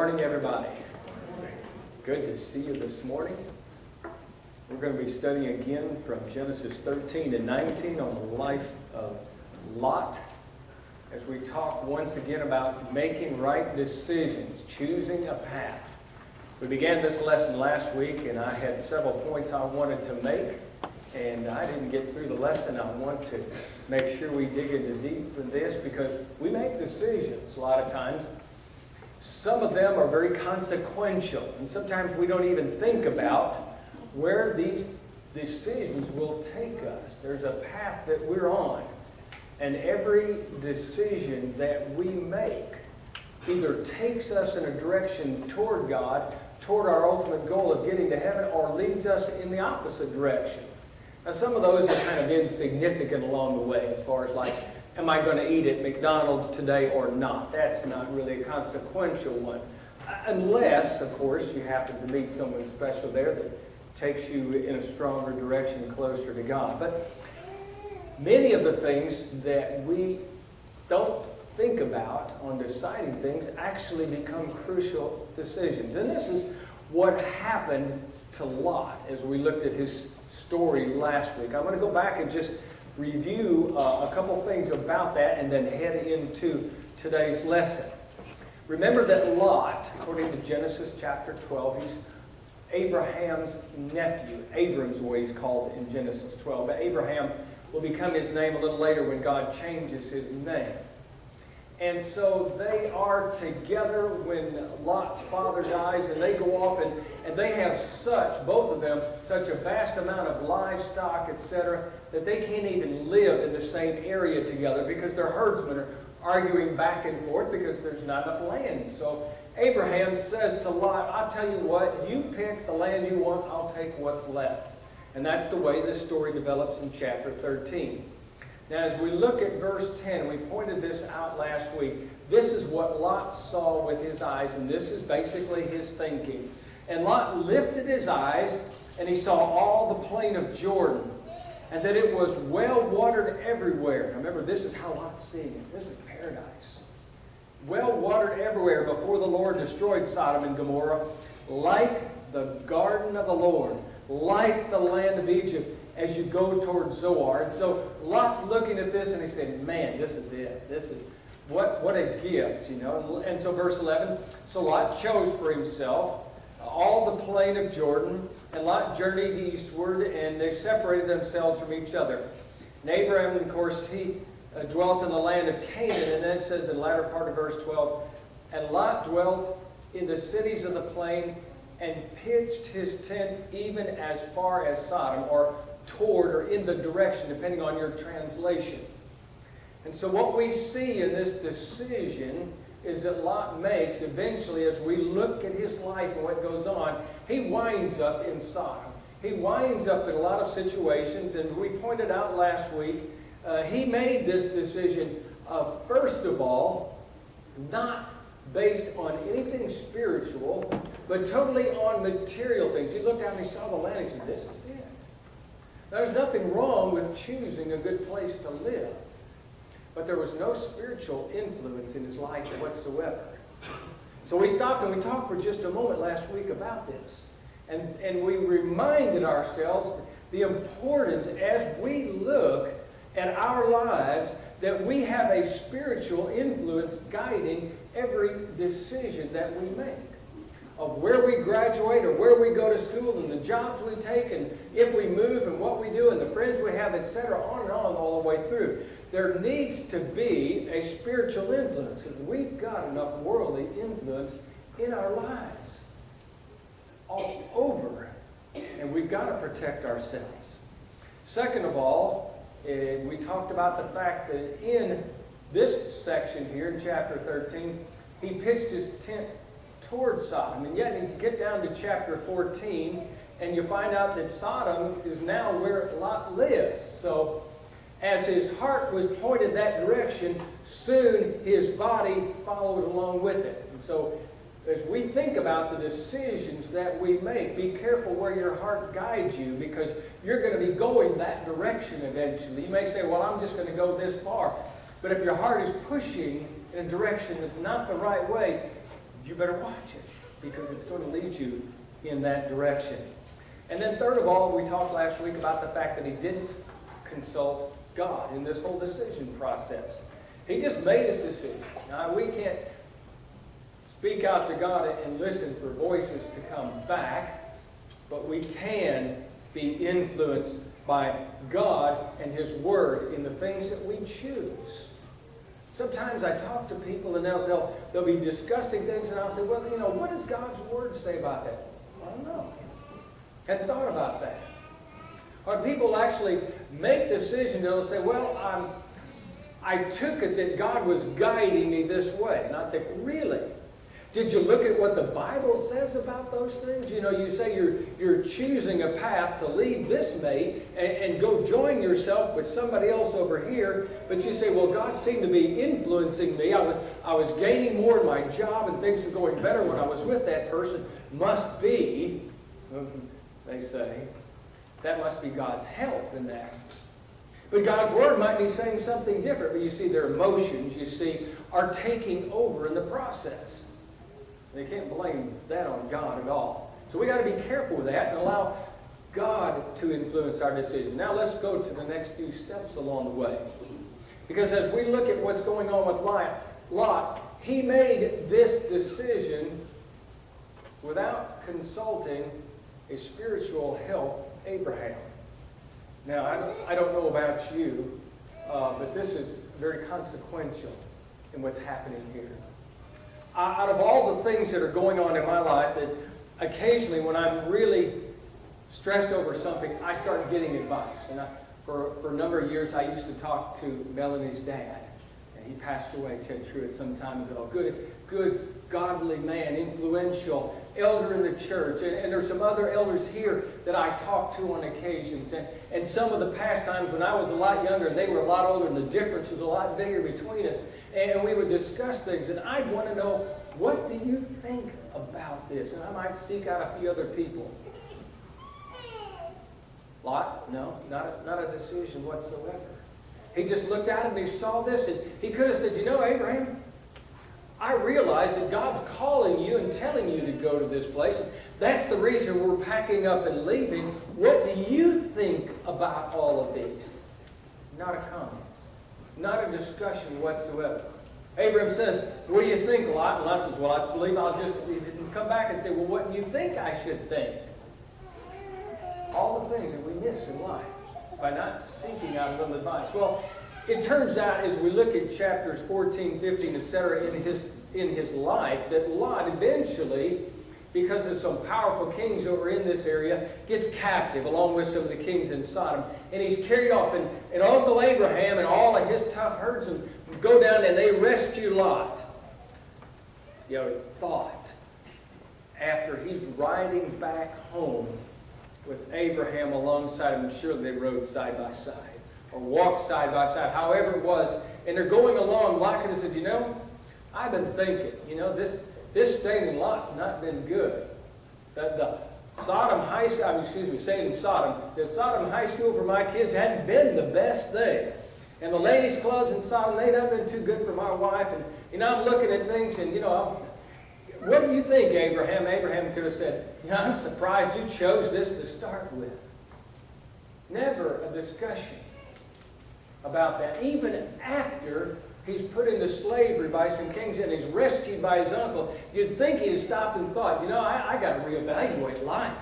morning, everybody. Good to see you this morning. We're going to be studying again from Genesis 13 and 19 on the life of Lot, as we talk once again about making right decisions, choosing a path. We began this lesson last week, and I had several points I wanted to make, and I didn't get through the lesson. I want to make sure we dig into deep in this, because we make decisions a lot of times. Some of them are very consequential, and sometimes we don't even think about where these decisions will take us. There's a path that we're on, and every decision that we make either takes us in a direction toward God, toward our ultimate goal of getting to heaven, or leads us in the opposite direction. Now, some of those are kind of insignificant along the way, as far as like, am I going to eat at McDonald's today or not? That's not really a consequential one. Unless, of course, you happen to meet someone special there that takes you in a stronger direction closer to God. But many of the things that we don't think about on deciding things actually become crucial decisions. And this is what happened to Lot as we looked at his story last week. I'm going to go back and just review a couple things about that and then head into today's lesson. Remember that Lot, according to Genesis chapter 12, he's Abraham's nephew. Abram's the way he's called in Genesis 12. But Abraham will become his name a little later when God changes his name. And so they are together when Lot's father dies, and they go off and they have both of them, such a vast amount of livestock, etc., that they can't even live in the same area together because their herdsmen are arguing back and forth because there's not enough land. So Abraham says to Lot, I'll tell you what, you pick the land you want, I'll take what's left. And that's the way this story develops in chapter 13. Now, as we look at verse 10, we pointed this out last week. This is what Lot saw with his eyes, and this is basically his thinking. And Lot lifted his eyes, and he saw all the plain of Jordan, and that it was well watered everywhere. Now, remember, this is how Lot's seeing it. This is paradise. Well watered everywhere before the Lord destroyed Sodom and Gomorrah, like the garden of the Lord, like the land of Egypt, as you go towards Zoar. And so Lot's looking at this and he said, man, this is it. This is what a gift, you know. And so verse 11, so Lot chose for himself all the plain of Jordan, and Lot journeyed eastward, and they separated themselves from each other. And Abraham, of course, he dwelt in the land of Canaan, and then it says in the latter part of verse 12, and Lot dwelt in the cities of the plain and pitched his tent even as far as Sodom, or toward, or in the direction, depending on your translation. And so what we see in this decision is that Lot makes, eventually, as we look at his life and what goes on, he winds up in Sodom. He winds up in a lot of situations, and we pointed out last week, he made this decision, first of all, not based on anything spiritual, but totally on material things. He looked out and he saw the land, and he said, this is it. There's nothing wrong with choosing a good place to live. But there was no spiritual influence in his life whatsoever. So we stopped and we talked for just a moment last week about this. And we reminded ourselves the importance as we look at our lives that we have a spiritual influence guiding every decision that we make. Of where we graduate or where we go to school and the jobs we take and if we move and what we do and the friends we have, etc., on and on all the way through. There needs to be a spiritual influence, because we've got enough worldly influence in our lives all over, and we've got to protect ourselves. Second of all, we talked about the fact that in this section here in chapter 13, he pitched his tent towards Sodom. And yet you get down to chapter 14 and you find out that Sodom is now where Lot lives. So as his heart was pointed that direction, soon his body followed along with it. And so as we think about the decisions that we make, be careful where your heart guides you, because you're going to be going that direction eventually. You may say, well, I'm just going to go this far. But if your heart is pushing in a direction that's not the right way, you better watch it, because it's going to lead you in that direction. And then third of all, we talked last week about the fact that he didn't consult God in this whole decision process. He just made his decision. Now, we can't speak out to God and listen for voices to come back, but we can be influenced by God and His Word in the things that we choose. Sometimes I talk to people and they'll be discussing things, and I'll say, well, what does God's Word say about that? I don't know. Hadn't thought about that. Or people actually make decisions, they'll say, well, I took it that God was guiding me this way. And I think, really? Did you look at what the Bible says about those things? You say you're choosing a path to leave this mate and go join yourself with somebody else over here, but you say, well, God seemed to be influencing me. I was gaining more in my job and things were going better when I was with that person. Must be, they say, that must be God's help in that. But God's Word might be saying something different, but you see their emotions, are taking over in the process. They can't blame that on God at all. So we got to be careful with that and allow God to influence our decision. Now let's go to the next few steps along the way. Because as we look at what's going on with Lot, he made this decision without consulting a spiritual help, Abraham. Now, I don't know about you, but this is very consequential in what's happening here. Out of all the things that are going on in my life, that occasionally when I'm really stressed over something, I start getting advice. And for a number of years, I used to talk to Melanie's dad. And he passed away, Ted Truitt, some time ago. Good, godly man, influential, elder in the church. And there's some other elders here that I talk to on occasions. And some of the past times when I was a lot younger and they were a lot older, and the difference was a lot bigger between us. And we would discuss things, and I'd want to know, what do you think about this? And I might seek out a few other people. Lot? No, not a decision whatsoever. He just looked at him and he saw this, and he could have said, Abraham, I realize that God's calling you and telling you to go to this place. That's the reason we're packing up and leaving. What do you think about all of these? Not a comment. Not a discussion whatsoever. Abraham says, what do you think, Lot? And Lot says, well, I believe I'll just come back and say, well, what do you think I should think? All the things that we miss in life by not seeking out some advice. Well, it turns out as we look at chapters 14, 15, etc. in his life, that Lot eventually, because of some powerful kings over in this area, gets captive along with some of the kings in Sodom. And he's carried off. And Uncle Abraham and all of his tough herdsmen go down and they rescue Lot. Thought, after he's riding back home with Abraham alongside him, and surely they rode side by side, or walked side by side, however it was, and they're going along, Lot could have said, I've been thinking, this staying in Lot's not been good. The Sodom High School, staying in Sodom, the Sodom High School for my kids hadn't been the best thing. And the ladies' clubs in Sodom, they'd not been too good for my wife. And I'm looking at things and, what do you think, Abraham? Abraham could have said, I'm surprised you chose this to start with. Never a discussion about that. Even after he's put into slavery by some kings and he's rescued by his uncle, you'd think he'd stopped and thought, I got to reevaluate life.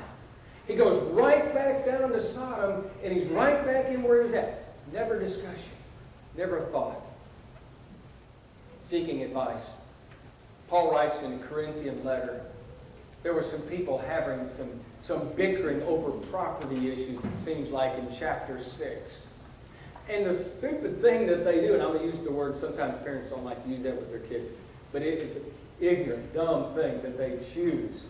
He goes right back down to Sodom and he's right back in where he was at. Never discussion. Never thought. Seeking advice. Paul writes in a Corinthian letter, there were some people having some bickering over property issues, it seems like, in chapter 6. And the stupid thing that they do, and I'm going to use the word, sometimes parents don't like to use that with their kids, but it is an ignorant, dumb thing that they choose,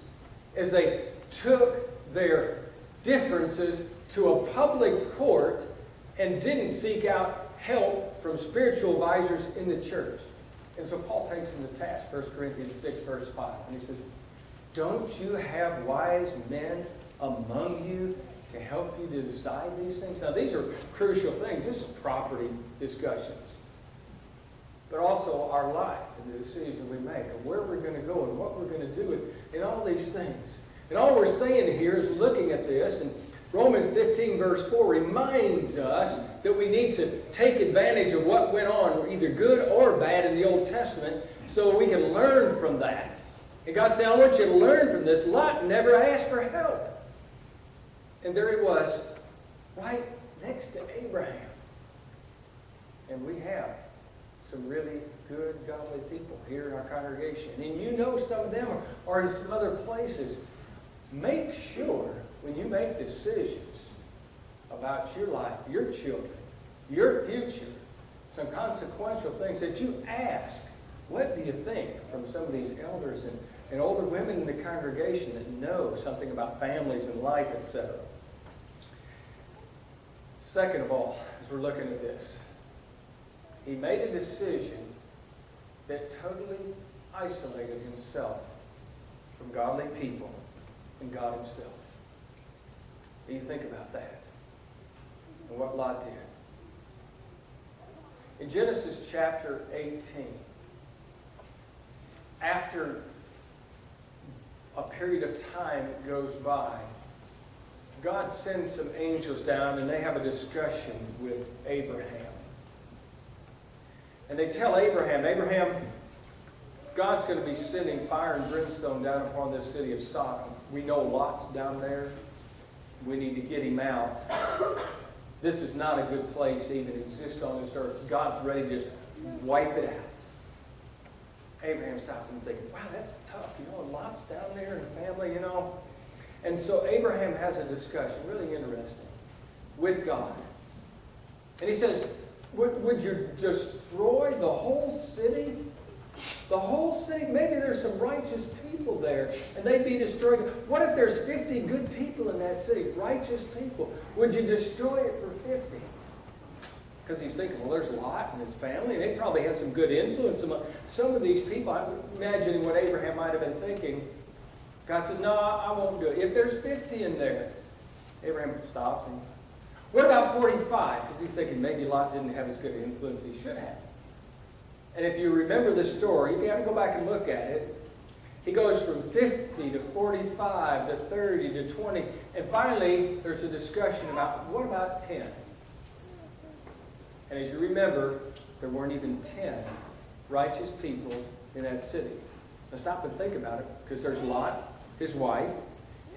is they took their differences to a public court and didn't seek out help from spiritual advisors in the church. And so Paul takes them to task, 1 Corinthians 6, verse 5. And he says, don't you have wise men among you to help you to decide these things? Now, these are crucial things. This is property discussions. but also our life and the decisions we make and where we're going to go and what we're going to do and all these things. And all we're saying here is looking at this, and Romans 15 verse 4 reminds us that we need to take advantage of what went on, either good or bad, in the Old Testament, so we can learn from that. And God said, I want you to learn from this. Lot never asked for help. And there it was, right next to Abraham. And we have some really good, godly people here in our congregation. And you know some of them are in some other places. Make sure when you make decisions about your life, your children, your future, some consequential things, that you ask, what do you think, from some of these elders and older women in the congregation that know something about families and life, etc. Second of all, as we're looking at this, he made a decision that totally isolated himself from godly people and God himself. What do you think about that? And what Lot did? In Genesis chapter 18, after a period of time goes by, God sends some angels down and they have a discussion with Abraham. And they tell Abraham, God's going to be sending fire and brimstone down upon this city of Sodom. We know Lot's down there. We need to get him out. This is not a good place to even exist on this earth. God's ready to just wipe it out. Abraham stopped and thinking, wow, that's tough. Lot's down there and family, And so Abraham has a discussion, really interesting, with God. And he says, would you destroy the whole city? The whole city? Maybe there's some righteous people there, and they'd be destroyed. What if there's 50 good people in that city, righteous people? Would you destroy it for 50? Because he's thinking, well, there's Lot and his family, and they probably had some good influence among some of these people. I'm imagining what Abraham might have been thinking. God said, no, I won't do it. If there's 50 in there, Abraham stops and, what about 45? Because he's thinking maybe Lot didn't have as good an influence as he should have. And if you remember the story, if you have to go back and look at it, he goes from 50 to 45 to 30 to 20. And finally, there's a discussion about, what about 10? And as you remember, there weren't even 10 righteous people in that city. Now stop and think about it, because there's Lot, his wife,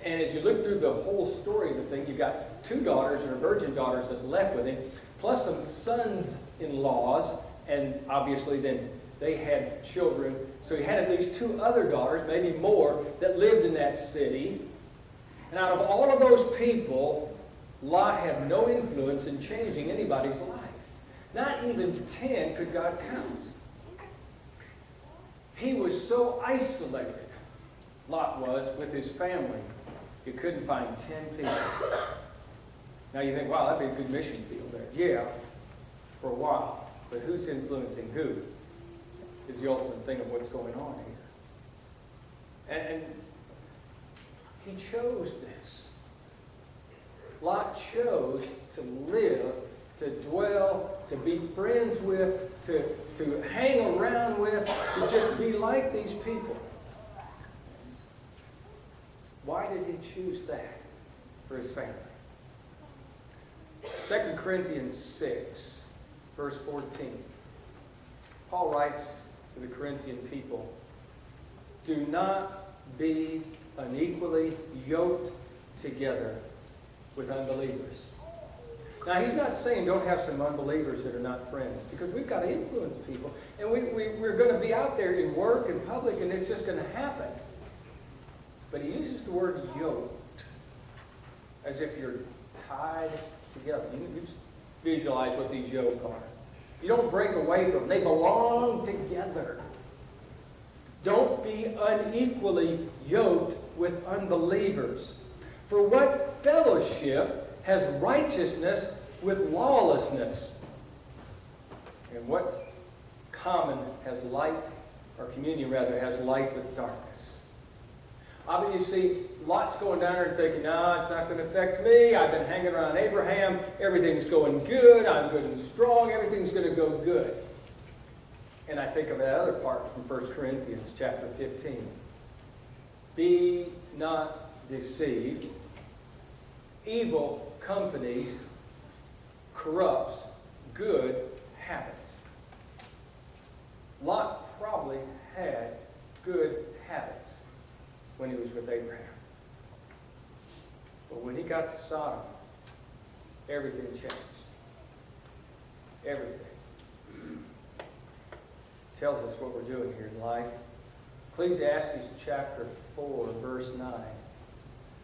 and as you look through the whole story of the thing, you've got 2 daughters and her virgin daughters that left with him, plus some sons-in-laws, and obviously then they had children. So he had at least 2 other daughters, maybe more, that lived in that city. And out of all of those people, Lot had no influence in changing anybody's life. Not even 10 could God count. He was so isolated, Lot was, with his family, he couldn't find 10 people. Now you think, wow, that'd be a good mission field there. Yeah, for a while. But who's influencing who is the ultimate thing of what's going on here. And he chose this. Lot chose to live, to dwell, to be friends with, to hang around with, to just be like these people. Why did he choose that for his family? 2 Corinthians 6, verse 14. Paul writes to the Corinthian people, do not be unequally yoked together with unbelievers. Now, he's not saying don't have some unbelievers that are not friends, because we've got to influence people. And we're going to be out there in work and public, and it's just going to happen. But he uses the word yoked, as if you're tied together. You just visualize what these yoke are. You don't break away from them. They belong together. Don't be unequally yoked with unbelievers. For what fellowship has righteousness with lawlessness? And what common has light, or communion rather, has light with darkness? Obviously, Lot's going down there and thinking, no, it's not going to affect me. I've been hanging around Abraham. Everything's going good. I'm good and strong. Everything's going to go good. And I think of that other part from 1 Corinthians chapter 15. Be not deceived. Evil company corrupts good habits. Lot probably had good habits when he was with Abraham. But when he got to Sodom, everything changed. Everything. Tells us what we're doing here in life. Ecclesiastes chapter 4, verse 9.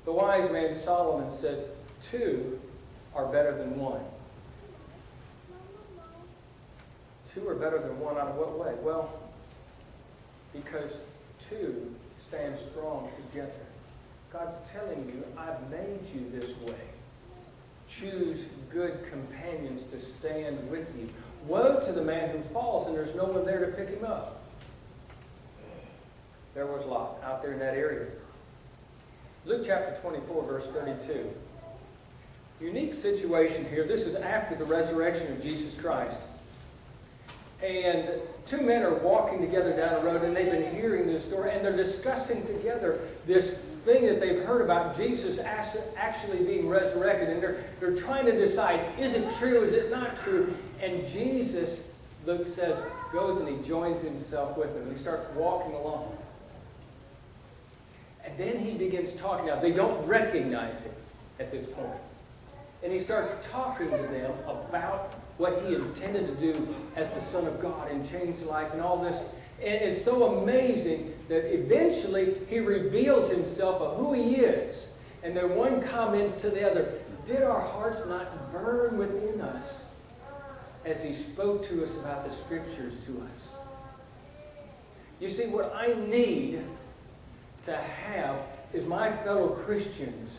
The wise man Solomon says, 2 are better than 1. 2 are better than 1 out of what way? Well, because 2 stand strong together. God's telling you, I've made you this way. Choose good companions to stand with you. Woe to the man who falls and there's no one there to pick him up. There was Lot out there in that area. Luke chapter 24, verse 32. Unique situation here. This is after the resurrection of Jesus Christ. And 2 men are walking together down the road, and they've been hearing this story, and they're discussing together this thing that they've heard about Jesus actually being resurrected. And they're trying to decide, is it true, is it not true? And Jesus, Luke says, goes and he joins himself with them. He starts walking along. And then he begins talking. Now, they don't recognize him at this point. And he starts talking to them about what he intended to do as the Son of God and change life and all this. And it's so amazing that eventually he reveals himself of who he is. And then one comments to the other, did our hearts not burn within us as he spoke to us about the Scriptures to us? You see, what I need to have is my fellow Christians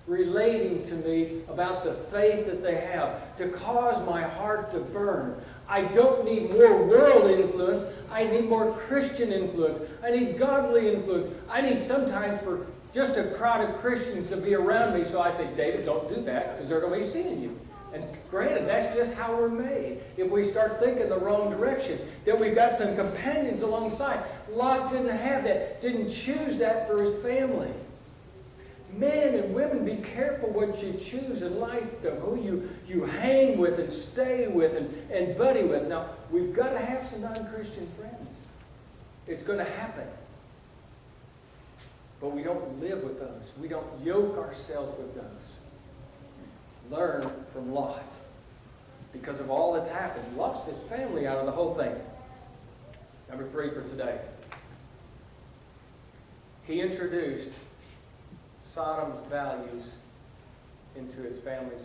relating to me about the faith that they have, to cause my heart to burn. I don't need more world influence. I need more Christian influence. I need godly influence. I need sometimes for just a crowd of Christians to be around me. So I say, David, don't do that because they're going to be seeing you. And granted, that's just how we're made. If we start thinking the wrong direction, then we've got some companions alongside. Lot didn't have that, didn't choose that for his family. Men and women, be careful what you choose in life, though, who you hang with and stay with and buddy with. Now, we've got to have some non-Christian friends. It's going to happen. But we don't live with those. We don't yoke ourselves with those. Learn from Lot. Because of all that's happened, he lost his family out of the whole thing. Number 3 for today. He introduced Sodom's values into his family's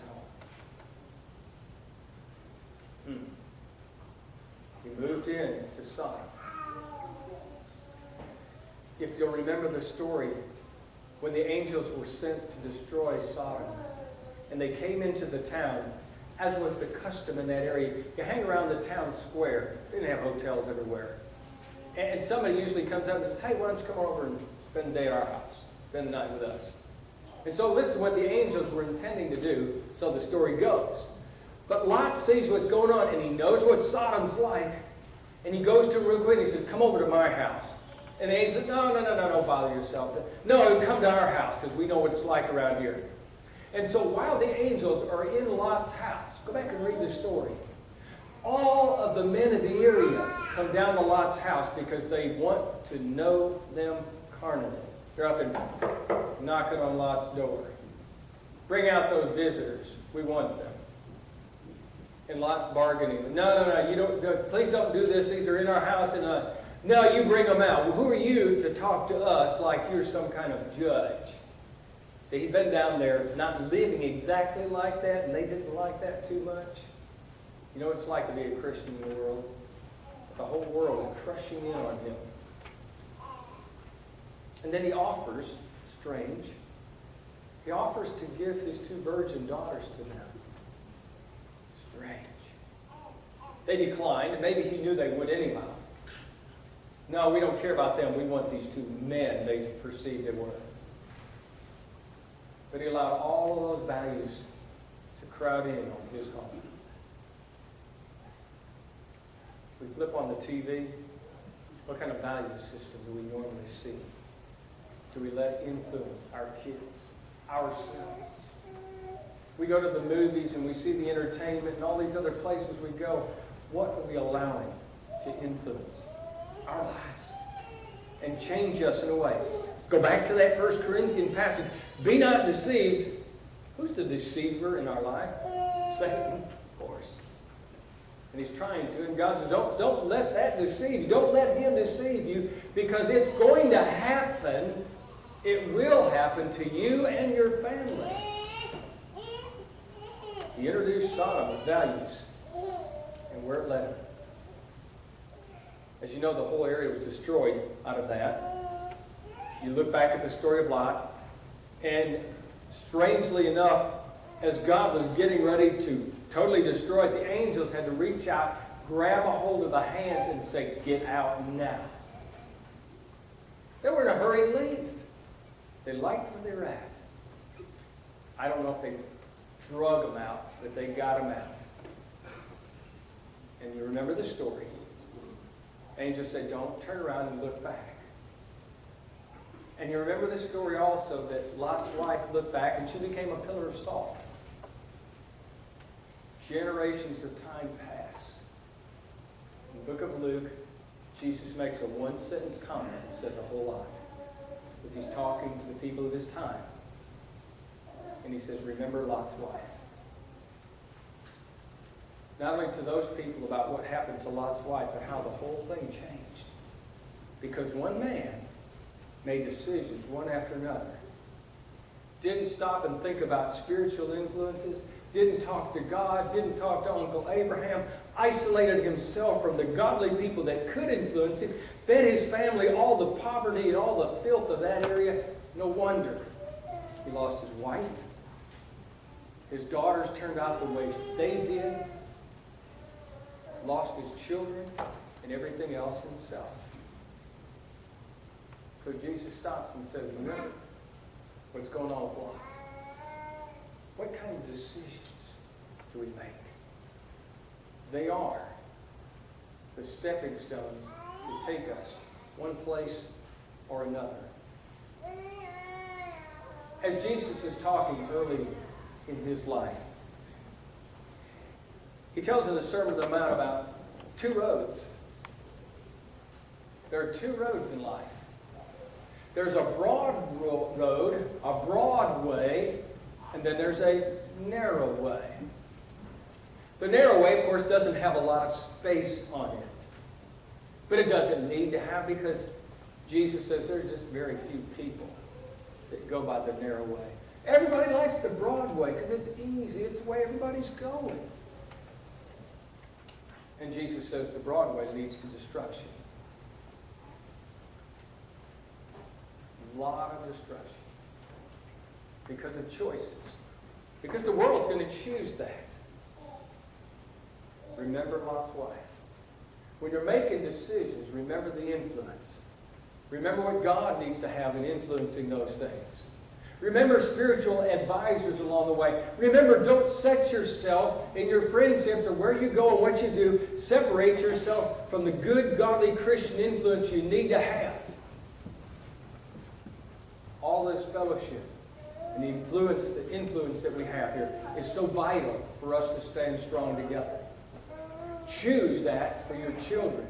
home. He moved in to Sodom. If you'll remember the story, when the angels were sent to destroy Sodom, and they came into the town, as was the custom in that area, you hang around the town square. They didn't have hotels everywhere. And somebody usually comes up and says, hey, why don't you come over and spend the day at our house? Spend the night with us. And so this is what the angels were intending to do, so the story goes. But Lot sees what's going on, and he knows what Sodom's like. And he goes to him real quick, and he says, come over to my house. And the angel says, no, don't bother yourself. No, come to our house, because we know what it's like around here. And so while the angels are in Lot's house, go back and read the story. All of the men of the area come down to Lot's house because they want to know them carnally. They're out there knocking on Lot's door. Bring out those visitors. We want them. And Lot's bargaining. No, you don't. Please don't do this. These are in our house, and no, you bring them out. Well, who are you to talk to us like you're some kind of judge? See, he'd been down there not living exactly like that, and they didn't like that too much. You know what it's like to be a Christian in the world? The whole world is crushing in on him. And then he offers, strange, he offers to give his 2 virgin daughters to them. Strange. They declined, and maybe he knew they would anyhow. No, we don't care about them. We want these 2 men they perceived they were. But he allowed all of those values to crowd in on his home. We flip on the TV. What kind of value system do we normally see? Do we let influence our kids, ourselves? We go to the movies and we see the entertainment and all these other places we go. What are we allowing to influence our lives and change us in a way? Go back to that 1 Corinthians passage. Be not deceived. Who's the deceiver in our life? Satan, of course. And he's trying to. And God says, don't let that deceive you. Don't let him deceive you, because it's going to happen. It will happen to you and your family. He introduced Sodom's values and where it led him. As you know, the whole area was destroyed out of that. You look back at the story of Lot, and strangely enough, as God was getting ready to totally destroy it, the angels had to reach out, grab a hold of the hands, and say, "Get out now." They were in a hurry to leave. They liked where they were at. I don't know if they drug them out, but they got them out. And you remember the story. Angels say, "Don't turn around and look back." And you remember the story also that Lot's wife looked back and she became a pillar of salt. Generations of time passed. In the book of Luke, Jesus makes a one-sentence comment that says a whole lot. As he's talking to the people of his time. And he says, "Remember Lot's wife." Not only to those people about what happened to Lot's wife, but how the whole thing changed. Because one man made decisions one after another. Didn't stop and think about spiritual influences. Didn't talk to God. Didn't talk to Uncle Abraham. Isolated himself from the godly people that could influence him. Fed his family all the poverty and all the filth of that area. No wonder he lost his wife. His daughters turned out the way they did. Lost his children and everything else himself. So Jesus stops and says, "Remember what's going on with Lot. What kind of decisions do we make? They are the stepping stones to take us one place or another." As Jesus is talking early in his life, he tells in the Sermon on the Mount about two roads. There are two roads in life. There's a broad road, a broad way, and then there's a narrow way. The narrow way, of course, doesn't have a lot of space on it. But it doesn't need to have, because Jesus says there's just very few people that go by the narrow way. Everybody likes the broad way because it's easy. It's the way everybody's going. And Jesus says the broad way leads to destruction. A lot of destruction. Because of choices. Because the world's going to choose that. Remember Lot's wife. When you're making decisions, remember the influence. Remember what God needs to have in influencing those things. Remember spiritual advisors along the way. Remember, don't set yourself in your friendships or where you go and what you do. Separate yourself from the good, godly Christian influence you need to have. All this fellowship and the influence that we have here is so vital for us to stand strong together. Choose that for your children.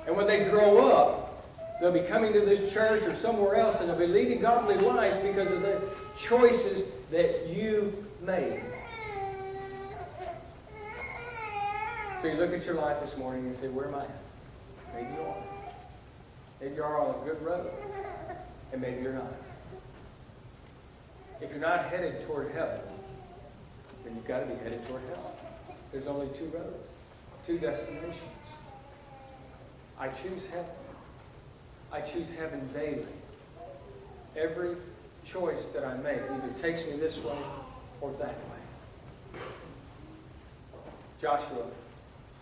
And when they grow up, they'll be coming to this church or somewhere else, and they'll be leading godly lives because of the choices that you made. So you look at your life this morning and you say, where am I at? Maybe you are. Maybe you are on a good road, and maybe you're not. If you're not headed toward heaven, then you've got to be headed toward hell. There's only two roads, two destinations. I choose heaven. I choose heaven daily. Every choice that I make either takes me this way or that way. Joshua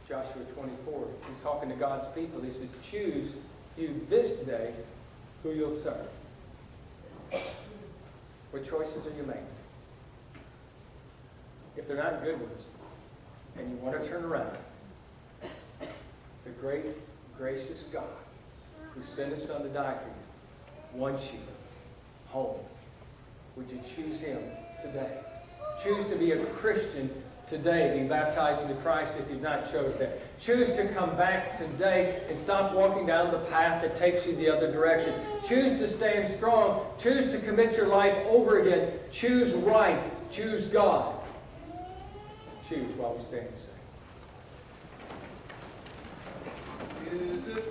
24, he's talking to God's people. He says, choose you this day who you'll serve. What choices are you making? If they're not good ones, and you want to turn around, the great, gracious God who sent His Son to die for you wants you home. Would you choose Him today? Choose to be a Christian today, be baptized into Christ if you've not chose that. Choose to come back today and stop walking down the path that takes you the other direction. Choose to stand strong. Choose to commit your life over again. Choose right. Choose God. Choose while we stand and sing. Is it